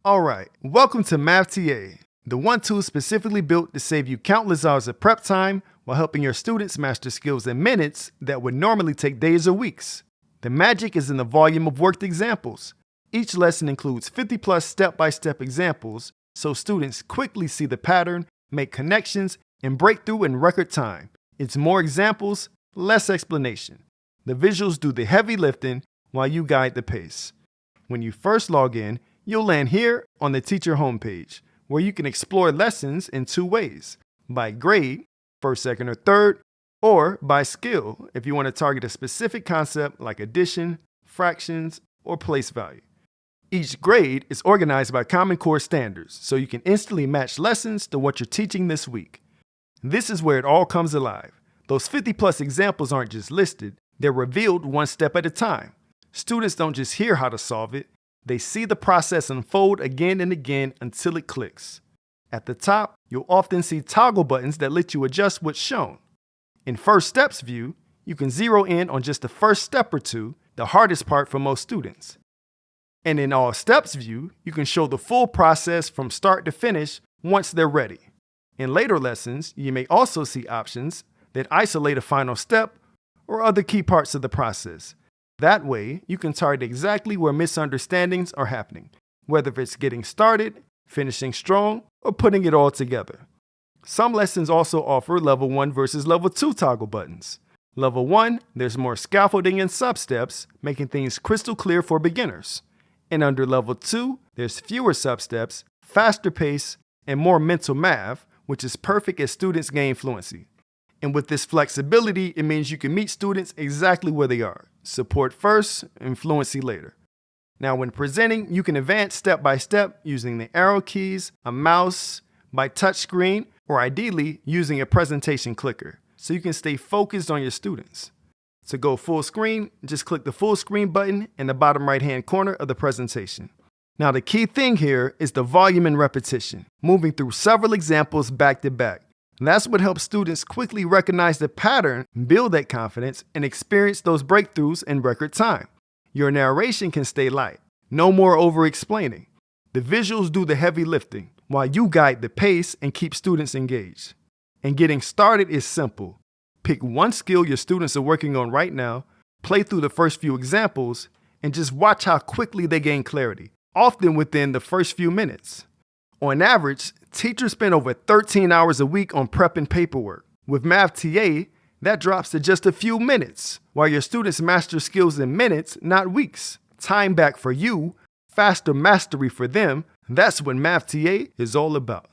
Alright, welcome to MathTA, the one tool specifically built to save you countless hours of prep time while helping your students master skills in minutes that would normally take days or weeks. The magic is in the volume of worked examples. Each lesson includes 50 plus step-by-step examples so students quickly see the pattern, make connections, and break through in record time. It's more examples, less explanation. The visuals do the heavy lifting while you guide the pace. When you first log in, you'll land here on the teacher homepage, where you can explore lessons in two ways: by grade, first, second, or third, or by skill if you want to target a specific concept like addition, fractions, or place value. Each grade is organized by Common Core standards, so you can instantly match lessons to what you're teaching this week. This is where it all comes alive. Those 50 plus examples aren't just listed, they're revealed one step at a time. Students don't just hear how to solve it, they see the process unfold again and again until it clicks. At the top, you'll often see toggle buttons that let you adjust what's shown. In First Steps view, you can zero in on just the first step or two, the hardest part for most students. And in All Steps view, you can show the full process from start to finish once they're ready. In later lessons, you may also see options that isolate a final step or other key parts of the process. That way, you can target exactly where misunderstandings are happening, whether it's getting started, finishing strong, or putting it all together. Some lessons also offer Level 1 versus Level 2 toggle buttons. Level 1, there's more scaffolding and sub-steps, making things crystal clear for beginners. And under Level 2, there's fewer sub-steps, faster pace, and more mental math, which is perfect as students gain fluency. And with this flexibility, it means you can meet students exactly where they are. Support first and fluency later. Now, when presenting, you can advance step by step using the arrow keys, a mouse, by touchscreen, or ideally using a presentation clicker, so you can stay focused on your students. To go full screen, just click the full screen button in the bottom right-hand corner of the presentation. Now, the key thing here is the volume and repetition, moving through several examples back to back. That's what helps students quickly recognize the pattern, build that confidence, and experience those breakthroughs in record time. Your narration can stay light. No more over-explaining. The visuals do the heavy lifting, while you guide the pace and keep students engaged. And getting started is simple. Pick one skill your students are working on right now, play through the first few examples, and just watch how quickly they gain clarity, often within the first few minutes. On average, teachers spend over 13 hours a week on prep and paperwork. With MathTA, that drops to just a few minutes, while your students master skills in minutes, not weeks. Time back for you, faster mastery for them. That's what MathTA is all about.